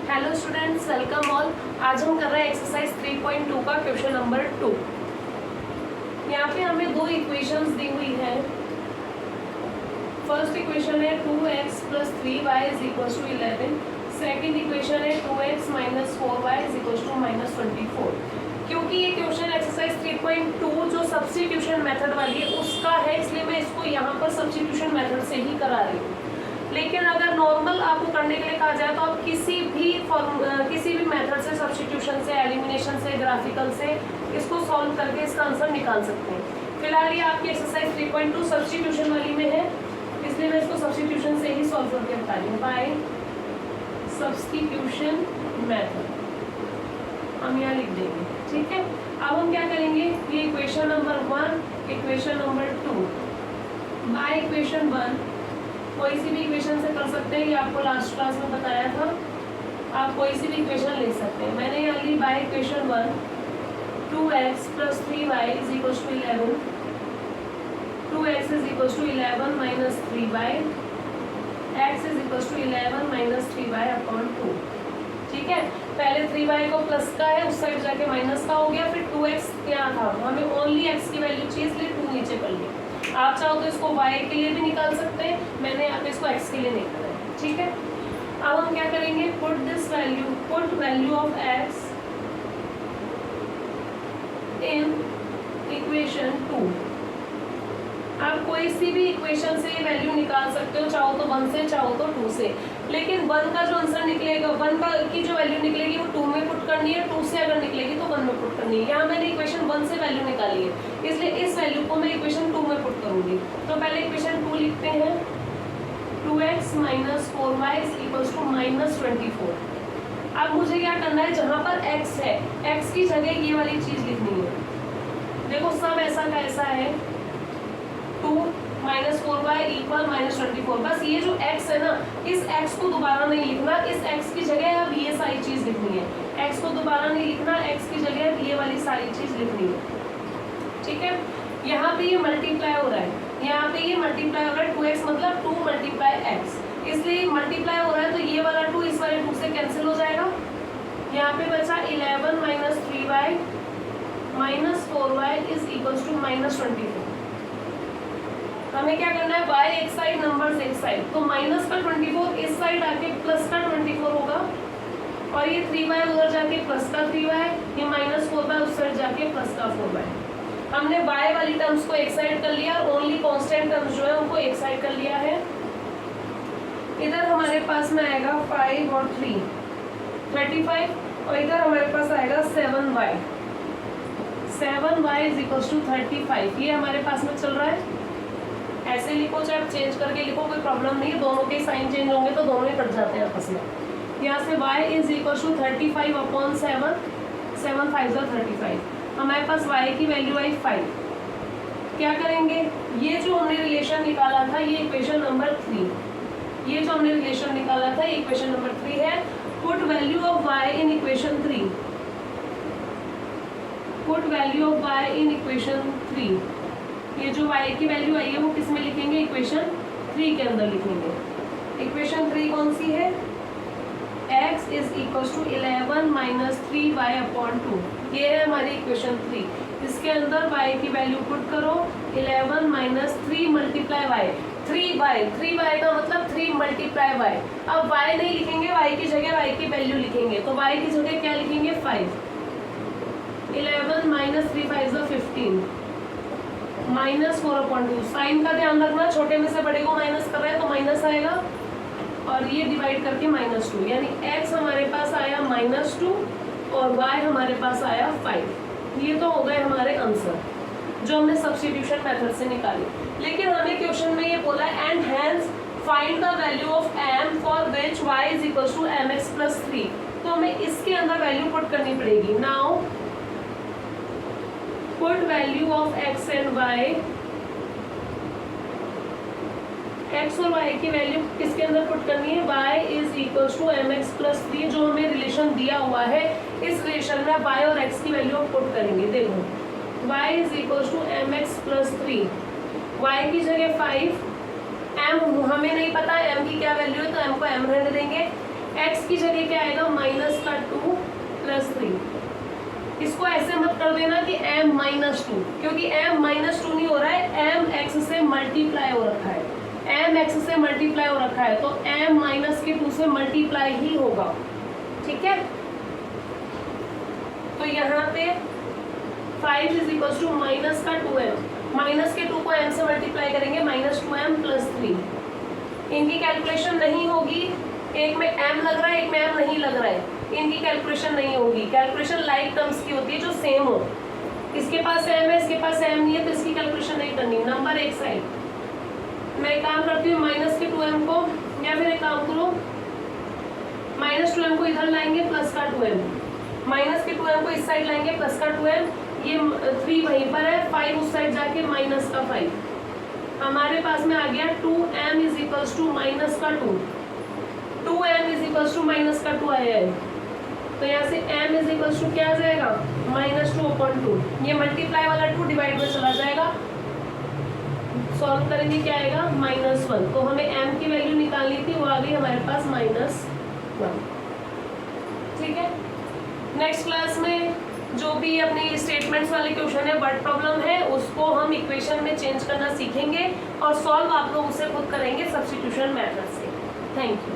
Hello students, welcome all. आज हम कर रहे हैं एक्सरसाइज 3.2 का क्वेश्चन नंबर 2। यहाँ पे हमें दो इक्वेशंस दी हुई है। फर्स्ट इक्वेशन है 2x + 3y = 11। सेकेंड इक्वेशन है 2x - 4y = -24। क्योंकि ये क्वेश्चन एक्सरसाइज 3.2 जो सब्स्टिट्यूशन मेथड वाली है उसका है, इसलिए मैं इसको यहाँ पर सब्स्टिट्यूशन मेथड से ही करा रही हूँ। लेकिन अगर नॉर्मल आपको करने के लिए कहा जाए तो आप किसी भी मेथड से, सब्स्टिट्यूशन से, एलिमिनेशन से, ग्राफिकल से इसको सॉल्व करके इसका आंसर निकाल सकते हैं। फिलहाल ये आपकी एक्सरसाइज 3.2 सब्स्टिट्यूशन वाली में है, इसलिए मैं इसको सब्स्टिट्यूशन से ही सॉल्व करके बता रही हूँ। बाय सब्स्टिट्यूशन मेथड हम यहाँ लिख देंगे, ठीक है। अब हम क्या करेंगे, ये equation number 1, equation number 2 by equation 1 कोई सी भी इक्वेशन से कर सकते हैं। ये आपको लास्ट क्लास में बताया था, आप कोई सी भी इक्वेशन ले सकते हैं। मैंने यहाँ ली by equation 1 2x + 3y = 11, 2x = 11 - 3y, x = 11 - 3y/2। ठीक है, पहले 3y को प्लस का है, उस साइड जाके माइनस का हो गया, फिर 2x यहाँ था, हमें ओनली x की वैल्यू चाहिए इसलिए 2 नीचे कर लिया। आप चाहो तो इसको y के लिए भी निकाल सकते हैं, मैंने यहाँ पे इसको x के लिए निकाला है, ठीक है। अब हम क्या करेंगे, put value of x in equation 2। आप कोई सी भी इक्वेशन से वैल्यू निकाल सकते हो, चाहो तो 1 से, चाहो तो 2 से। लेकिन 1 का जो आंसर निकलेगा, 1 की जो वैल्यू निकलेगी वो 2 में पुट करनी है, 2 से अगर निकलेगी तो 1 में पुट करनी है। यहाँ मैंने इक्वेशन 1 से वैल्यू निकाली है, इसलिए इस वैल्यू को मैं इक्वेशन 2 में पुट करूंगी। तो पहले इक्वेशन 2 लिखते हैं, 2x - 4y = -24। अब मुझे क्या करना है, जहाँ पर x है, x की जगह ये वाली चीज लिखनी है। देखो सब ऐसा का ऐसा है, 2 - 4y = -24। बस ये जो x है ना, इस x को दोबारा नहीं लिखना, इस x की जगह अब ये सारी चीज लिखनी है। x को दोबारा नहीं लिखना, x की जगह अब ये वाली सारी चीज लिखनी है, ठीक है। यहाँ पे ये मल्टीप्लाई हो रहा है, यहाँ पे ये मल्टीप्लाई हो रहा है, 2x मतलब 2 × x, इसलिए मल्टीप्लाई हो रहा है, तो ये वाला 2 इस वाले 2 से कैंसिल हो जाएगा। यहाँ पे बचा 11 - 3y - 4y = -24। हमें क्या करना है, y एक साइड, नंबर्स एक साइड, तो माइनस का 24 इस साइड आके प्लस का 24 होगा, और ये 3y उधर जाके प्लस का 3y, ये -4y उस साइड जाके प्लस का 4y। हमने y वाली टर्म्स को एक साइड कर लिया, ओनली कांस्टेंट टर्म्स जो है उनको एक साइड कर लिया है। इधर हमारे पास में आएगा 5 और 3 35, और इधर हमारे पास आएगा 7y = 35। ये हमारे पास में चल रहा है। ऐसे लिखो, चाहे आप चेंज करके लिखो, कोई प्रॉब्लम नहीं है, दोनों के साइन चेंज होंगे तो दोनों ही कट जाते हैं आपस में। यहाँ से y = 35/7, 7 5 35। हमारे पास y की वैल्यू आई 5। क्या करेंगे, ये जो हमने रिलेशन निकाला था, ये इक्वेशन नंबर 3, ये जो हमने रिलेशन निकाला था, ये इक्वेशन नंबर 3 है। Put value of y in equation 3, put value of y in equation 3। ये जो y की वैल्यू आई है वो किस में लिखेंगे, इक्वेशन 3 के अंदर लिखेंगे। इक्वेशन 3 कौन सी है, x = 11 - 3y/2। ये है हमारी इक्वेशन 3। इसके अंदर y की वैल्यू पुट करो, 11 - 3 × y, 3y का मतलब 3 × y। अब y नहीं लिखेंगे, y की जगह y की वैल्यू लिखेंगे, तो y की जगह क्या लिखेंगे, 5। 11 - 3 5 15, -4/2। साइन का ध्यान रखना, छोटे में से बड़े को माइनस कर रहे हैं तो माइनस आएगा, और ये डिवाइड करके -2, यानी x हमारे पास आया -2 और y हमारे पास आया 5। ये तो हो गए हमारे आंसर जो हमने सब्स्टिट्यूशन मेथड से निकाली। लेकिन हमें क्वेश्चन में ये बोला and hence find the value of m for which y = mx + 3। तो हमें इसके अंदर वैल्यू पुट करनी पड़ेगी। Now put value of x and y, x और y की वैल्यू किसके अंदर पुट करनी है, y = mx + 3, जो हमें रिलेशन दिया हुआ है। इस रिलेशन में y और x की वैल्यू हम पुट करेंगे। देखो y = mx + 3, y की जगह 5, m हमें नहीं पता m की क्या वैल्यू है, तो m को m रहने देंगे, x की जगह क्या आएगा माइनस का 2 प्लस 3। इसको ऐसे मत कर देना कि m माइनस 2, क्योंकि m माइनस 2 नहीं हो रहा है, m x से मल्टीप्लाई हो रखा है, m x से मल्टीप्लाई हो रखा है, तो m माइनस के 2 से मल्टीप्लाई ही होगा, ठीक है। तो यहाँ पे 5 इज इक्वल टू माइनस का 2m, माइनस के 2 को m से मल्टीप्लाई करेंगे, माइनस 2m प्लस 3। इनकी कैलकुलेशन नहीं होगी, एक में m लग रहा है एक में m नहीं लग रहा है, इनकी कैलकुलेशन नहीं होगी। कैलकुलेशन लाइक टर्म्स की होती है जो सेम हो, इसके पास m है इसके पास m नहीं है, तो इसकी कैलकुलेशन नहीं करनी। नंबर एक साइड, मैं एक काम करती हूँ माइनस के 2m को, या फिर एक काम करो माइनस 2m को इधर लाएंगे प्लस का 2m, माइनस के 2m को इस साइड लाएंगे प्लस का 2m, ये 3 वहीं पर है, 5 उस साइड जाके माइनस का 5, हमारे पास में आ गया 2m is equals to minus का 2, 2m is equals to minus का 2 आया है, तो यहाँ से m इज इक्वल्स टू क्या आ जाएगा -2/2, ये मल्टीप्लाई वाला 2 डिवाइड में चला जाएगा, सॉल्व करेंगे क्या आएगा -1, तो हमें m की वैल्यू निकालनी थी, वो आ गई हमारे पास -1, ठीक है। नेक्स्ट क्लास में जो भी अपनी स्टेटमेंट्स वाले क्वेश्चन है, वर्ड प्रॉब्लम है, उसको हम इक्वेशन में चेंज करना सीखेंगे और सॉल्व आप लोग उसे खुद करेंगे सब्स्टिट्यूशन मेथड से। Thank you.